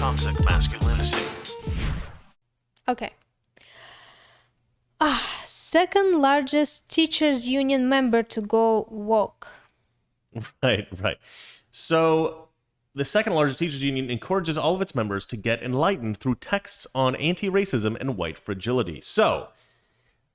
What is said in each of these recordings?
toxic masculinity. Okay. Second largest teachers union member to go woke. Right. So the second largest teachers union encourages all of its members to get enlightened through texts on anti-racism and white fragility. So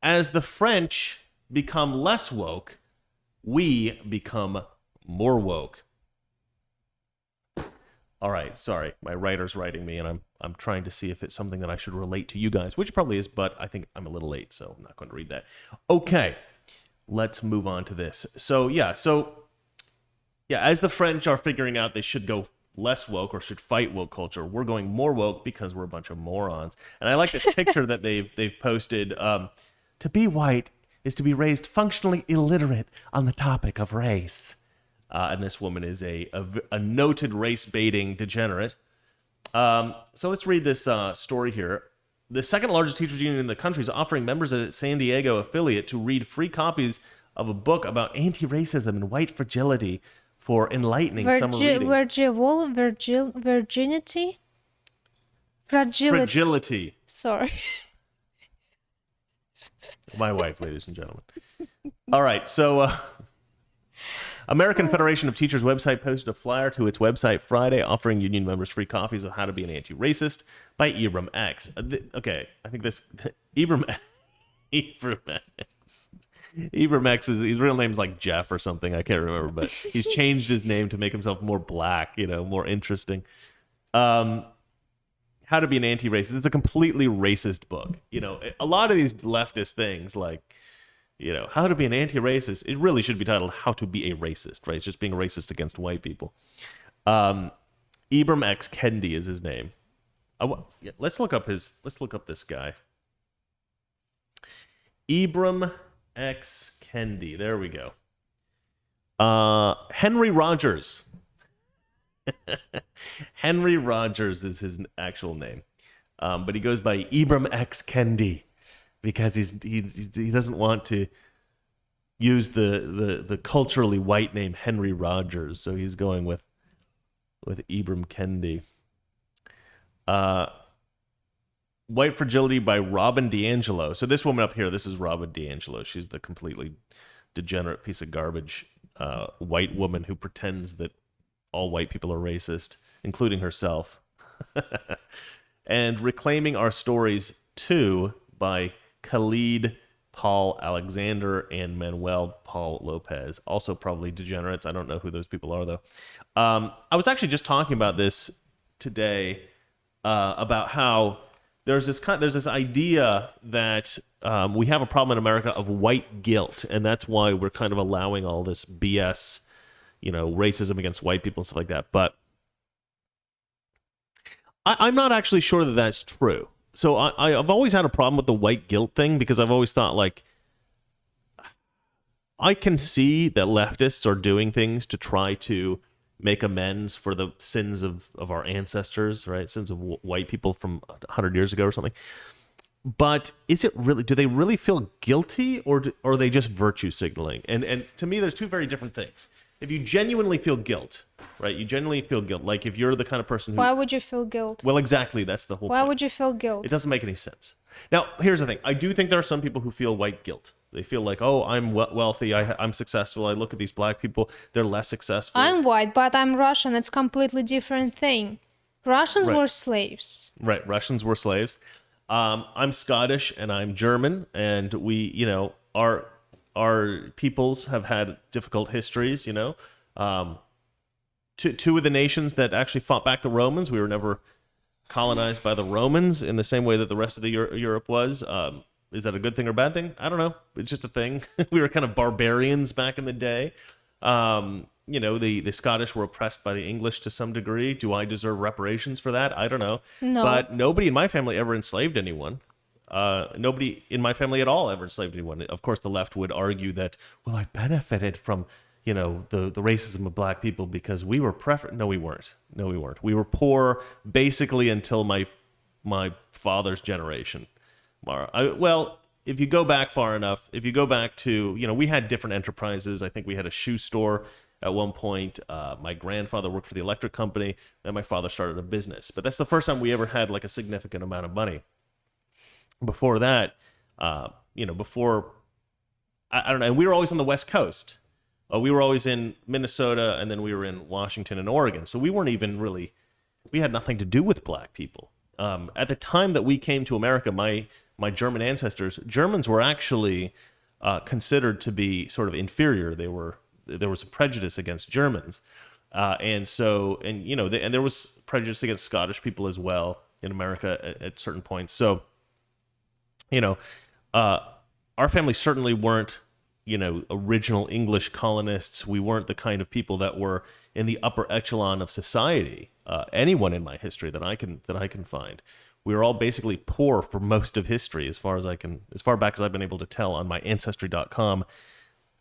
as the French become less woke, we become more woke. All right, sorry, my writer's writing me, and I'm trying to see if it's something that I should relate to you guys, which it probably is, but I think I'm a little late, so I'm not going to read that. Okay, let's move on to this. So as the French are figuring out they should go less woke or should fight woke culture, we're going more woke because we're a bunch of morons. And I like this picture that they've posted. To be white is to be raised functionally illiterate on the topic of race. And this woman is a noted race-baiting degenerate. So let's read this story here. The second largest teachers union in the country is offering members of its San Diego affiliate to read free copies of a book about anti-racism and white fragility for enlightening summer reading. Virginity? Fragility. Sorry. My wife, ladies and gentlemen. All right, so American Federation of Teachers website posted a flyer to its website Friday offering union members free copies of How to Be an Anti-Racist by Ibram X. Okay, I think this Ibram X his real name's like Jeff or something. I can't remember, but he's changed his name to make himself more black, more interesting. How to Be an Anti-Racist. It's a completely racist book. A lot of these leftist things like How to Be an Anti-Racist, it really should be titled How to Be a Racist, right? It's just being racist against white people. Ibram X. Kendi is his name. Let's look up this guy. Ibram X. Kendi. There we go. Henry Rogers. Henry Rogers is his actual name. But he goes by Ibram X. Kendi, because he doesn't want to use the culturally white name Henry Rogers, so he's going with Ibram Kendi. White Fragility by Robin DiAngelo. So this woman up here, this is Robin DiAngelo. She's the completely degenerate piece of garbage white woman who pretends that all white people are racist, including herself. And Reclaiming Our Stories 2 by Khalid Paul Alexander and Manuel Paul Lopez, also probably degenerates. I don't know who those people are, though. I was actually just talking about this today, about how there's this idea that we have a problem in America of white guilt, and that's why we're kind of allowing all this BS, racism against white people and stuff like that. But I'm not actually sure that that's true. So I've always had a problem with the white guilt thing, because I've always thought, like, I can see that leftists are doing things to try to make amends for the sins of our ancestors, right? Sins of white people from 100 years ago or something. But is it really, do they really feel guilty, or are they just virtue signaling? And to me, there's two very different things. If you genuinely feel guilt, right? You genuinely feel guilt. Like if you're the kind of person who... Why would you feel guilt? Well, exactly. That's the whole Why point. would you feel guilt? It doesn't make any sense. Now, here's the thing. I do think there are some people who feel white guilt. They feel like, oh, I'm wealthy, I'm successful. I look at these black people, they're less successful. I'm white, but I'm Russian. It's a completely different thing. Russians Right. were slaves. Right. Russians were slaves. I'm Scottish and I'm German, and we, our peoples have had difficult histories, Two of the nations that actually fought back the Romans, we were never colonized by the Romans in the same way that the rest of the Europe was. Is that a good thing or bad thing? I don't know. It's just a thing. We were kind of barbarians back in the day. The Scottish were oppressed by the English to some degree. Do I deserve reparations for that? I don't know. No. But nobody in my family ever enslaved anyone. Nobody in my family at all ever enslaved anyone. Of course, the left would argue that, well, I benefited from, the racism of black people because we were No, we weren't. We were poor basically until my father's generation. If you go back far enough, if you go back to, we had different enterprises. I think we had a shoe store At one point, my grandfather worked for the electric company, and my father started a business. But that's the first time we ever had like a significant amount of money. Before that, before I don't know, and we were always on the West Coast. We were always in Minnesota, and then we were in Washington and Oregon. So we weren't even really, we had nothing to do with black people. At the time that we came to America, my German ancestors, Germans were actually considered to be sort of inferior. There was a prejudice against Germans, and there was prejudice against Scottish people as well in America at certain points. So, our family certainly weren't, original English colonists. We weren't the kind of people that were in the upper echelon of society. Anyone in my history that I can find, we were all basically poor for most of history, as far back as I've been able to tell on my Ancestry.com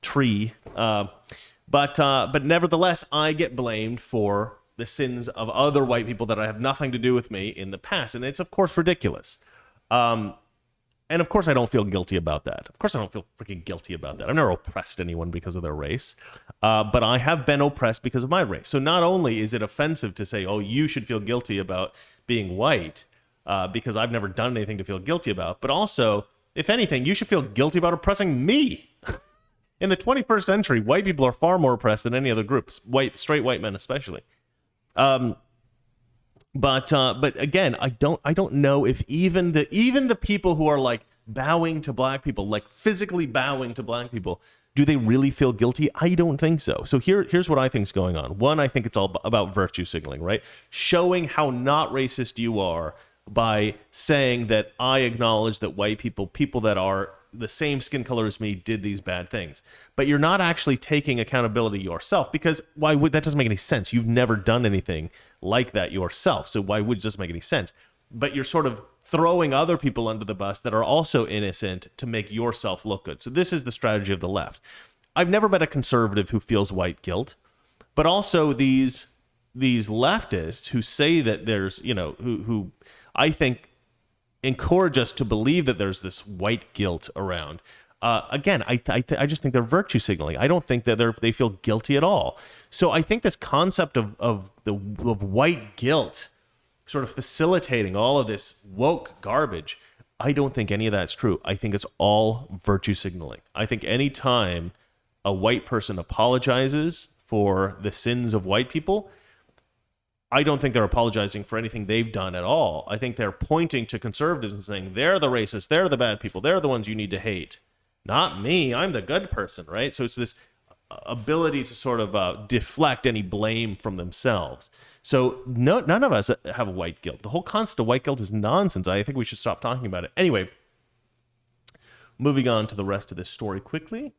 tree. But nevertheless, I get blamed for the sins of other white people that have nothing to do with me in the past, and it's of course ridiculous. And of course, I don't feel guilty about that. Of course, I don't feel freaking guilty about that. I've never oppressed anyone because of their race, but I have been oppressed because of my race. So not only is it offensive to say, oh, you should feel guilty about being white, because I've never done anything to feel guilty about, but also, if anything, you should feel guilty about oppressing me. In the 21st century, white people are far more oppressed than any other group, straight white men especially. But again, I don't know if even the people who are like bowing to black people, like physically bowing to black people, do they really feel guilty? I don't think so. So here's what I think is going on. One, I think it's all about virtue signaling, right? Showing how not racist you are by saying that I acknowledge that white people that are the same skin color as me did these bad things, but you're not actually taking accountability yourself, because that doesn't make any sense. You've never done anything like that yourself, so why would it just make any sense? But you're sort of throwing other people under the bus that are also innocent to make yourself look good. So this is the strategy of the left. I've never met a conservative who feels white guilt, but also these leftists who say that there's, who I think encourage us to believe that there's this white guilt around. Again, I just think they're virtue signaling. I don't think that they feel guilty at all. So I think this concept of white guilt sort of facilitating all of this woke garbage, I don't think any of that's true. I think it's all virtue signaling. I think any time a white person apologizes for the sins of white people, I don't think they're apologizing for anything they've done at all. I think they're pointing to conservatives and saying, they're the racists, they're the bad people, they're the ones you need to hate. Not me, I'm the good person, right? So it's this ability to sort of deflect any blame from themselves. So none of us have white guilt. The whole concept of white guilt is nonsense. I think we should stop talking about it. Anyway, moving on to the rest of this story quickly.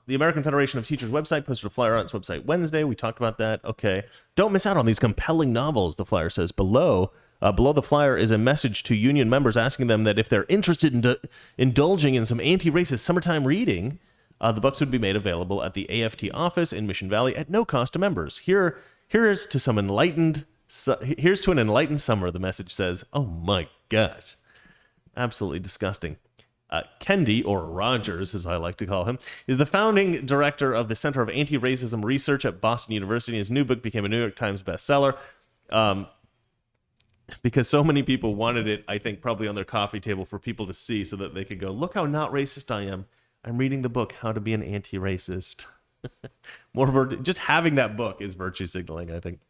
The American Federation of Teachers website posted a flyer on its website Wednesday. We talked about that. Okay. Don't miss out on these compelling novels, the flyer says. Below the flyer is a message to union members asking them that if they're interested in indulging in some anti-racist summertime reading, the books would be made available at the AFT office in Mission Valley at no cost to members. Here's to an enlightened summer, the message says. Oh my gosh. Absolutely disgusting. Kendi, or Rogers, as I like to call him, is the founding director of the Center of Anti-Racism Research at Boston University. His new book became a New York Times bestseller because so many people wanted it, I think, probably on their coffee table for people to see so that they could go, look how not racist I am. I'm reading the book, How to Be an Anti-Racist. Just having that book is virtue signaling, I think.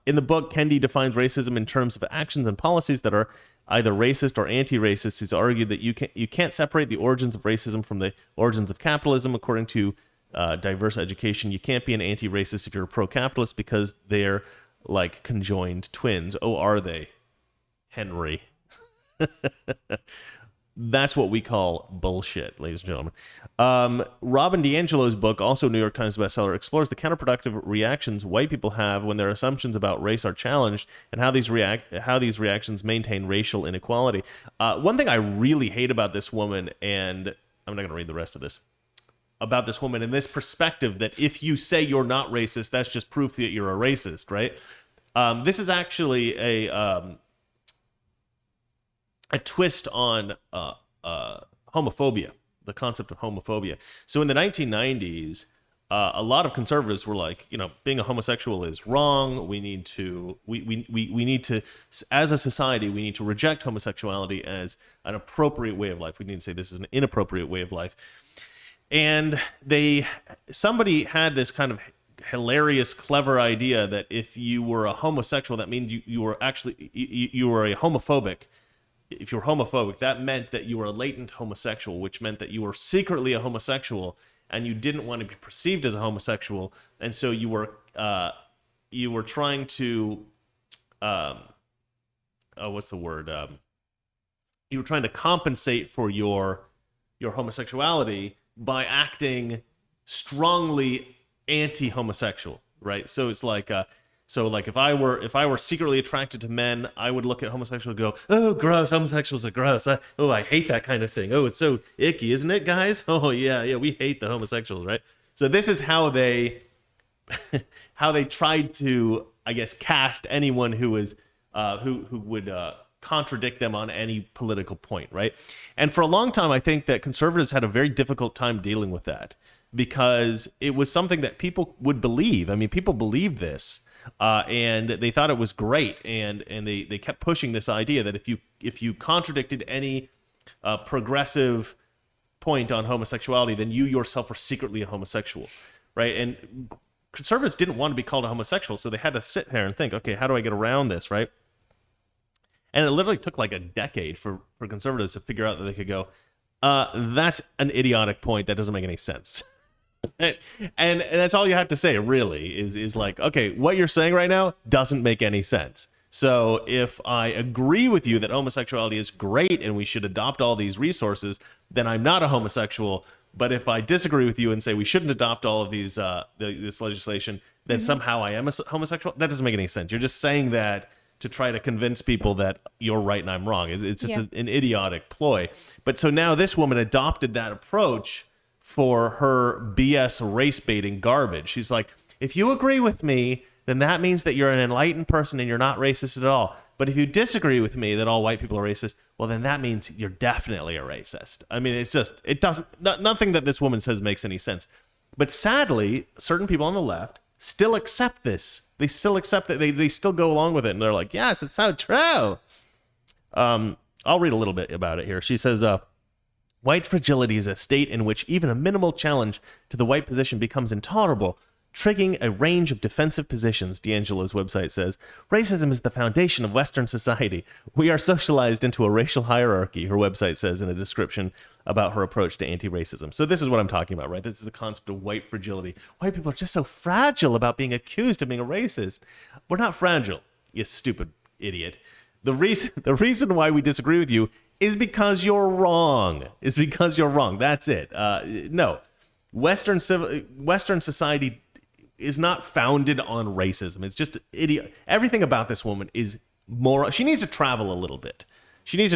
In the book, Kendi defines racism in terms of actions and policies that are either racist or anti-racist. He's argued that you can't separate the origins of racism from the origins of capitalism. According to Diverse Education, you can't be an anti-racist if you're a pro-capitalist because they're like conjoined twins. Oh, are they, Henry? That's what we call bullshit, ladies and gentlemen. Robin DiAngelo's book, also New York Times bestseller, explores the counterproductive reactions white people have when their assumptions about race are challenged and how these reactions maintain racial inequality. One thing I really hate about this woman, and I'm not going to read the rest of this, about this woman and this perspective that if you say you're not racist, that's just proof that you're a racist, right? This is actually a twist on homophobia. the concept of homophobia. So in the 1990s, a lot of conservatives were like, being a homosexual is wrong. We need to, we need to, as a society, we need to reject homosexuality as an appropriate way of life. We need to say this is an inappropriate way of life. And somebody had this kind of hilarious, clever idea that if you were a homosexual, that means you were actually, you were a homophobic. If you were homophobic, that meant that you were a latent homosexual, which meant that you were secretly a homosexual and you didn't want to be perceived as a homosexual, and so you were trying to what's the word? You were trying to compensate for your homosexuality by acting strongly anti-homosexual, right? So it's like if I were secretly attracted to men, I would look at homosexuals and go, oh, gross, homosexuals are gross. I hate that kind of thing. Oh, it's so icky, isn't it, guys? Oh, yeah, we hate the homosexuals, right? So this is how they tried to, I guess, cast anyone who was who would contradict them on any political point, right? And for a long time, I think that conservatives had a very difficult time dealing with that because it was something that people would believe. I mean, people believed this. And they thought it was great, and they kept pushing this idea that if you contradicted any progressive point on homosexuality, then you yourself were secretly a homosexual, right? And conservatives didn't want to be called a homosexual, so they had to sit there and think, okay, how do I get around this, right? And it literally took like a decade for conservatives to figure out that they could go, that's an idiotic point that doesn't make any sense. And that's all you have to say, really, is like, okay, what you're saying right now doesn't make any sense. So if I agree with you that homosexuality is great and we should adopt all these resources, then I'm not a homosexual. But if I disagree with you and say we shouldn't adopt all of these this legislation, then somehow I am a homosexual. That doesn't make any sense. You're just saying that to try to convince people that you're right and I'm wrong. It's an idiotic ploy. But so now this woman adopted that approach for her BS race baiting garbage. She's like, if you agree with me, then that means that you're an enlightened person and you're not racist at all. But if you disagree with me that all white people are racist, well, then that means you're definitely a racist. I mean, nothing that this woman says makes any sense. But sadly, certain people on the left still accept this. They still accept it. They still go along with it. And they're like, yes, it's so true. I'll read a little bit about it here. She says, white fragility is a state in which even a minimal challenge to the white position becomes intolerable, triggering a range of defensive positions, D'Angelo's website says. Racism is the foundation of Western society. We are socialized into a racial hierarchy, her website says in a description about her approach to anti-racism. So this is what I'm talking about, right? This is the concept of white fragility. White people are just so fragile about being accused of being a racist. We're not fragile, you stupid idiot. The reason why we disagree with you is because you're wrong. It's because you're wrong. That's it. No. Western society is not founded on racism. It's just idiot. Everything about this woman is moron. She needs to travel a little bit. She's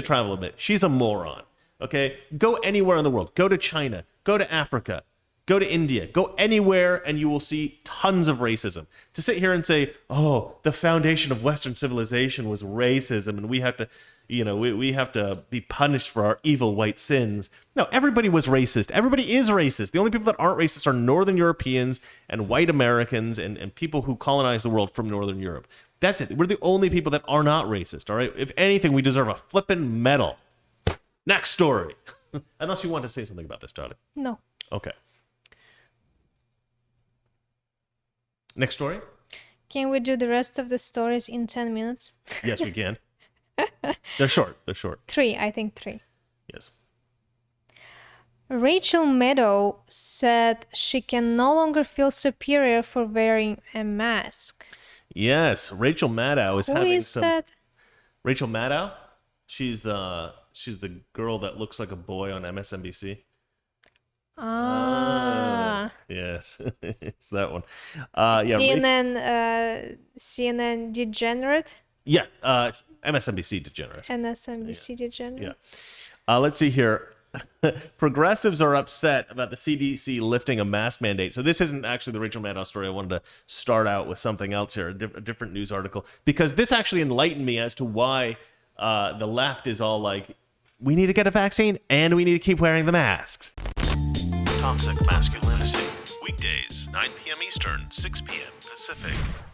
a moron. Okay? Go anywhere in the world. Go to China. Go to Africa. Go to India. Go anywhere and you will see tons of racism. To sit here and say, oh, the foundation of Western civilization was racism and we have to, we have to be punished for our evil white sins. No, everybody was racist. Everybody is racist. The only people that aren't racist are Northern Europeans and white Americans and people who colonized the world from Northern Europe. That's it. We're the only people that are not racist, all right? If anything, we deserve a flippin' medal. Next story. Unless you want to say something about this, Dottie. No. Okay. Next story? Can we do the rest of the stories in 10 minutes? Yes, we can. They're short. 3, I think 3. Yes. Rachel Maddow said she can no longer feel superior for wearing a mask. Yes, Rachel Maddow is Who having is some... that? Rachel Maddow? She's the girl that looks like a boy on MSNBC. Yes, it's that one. CNN degenerate? Yeah, MSNBC degenerate. MSNBC degenerate. Yeah. Let's see here. Progressives are upset about the CDC lifting a mask mandate. So this isn't actually the Rachel Maddow story. I wanted to start out with something else here, a different news article, because this actually enlightened me as to why the left is all like, we need to get a vaccine and we need to keep wearing the masks. Toxic Masculinity. Weekdays, 9 p.m. Eastern, 6 p.m. Pacific.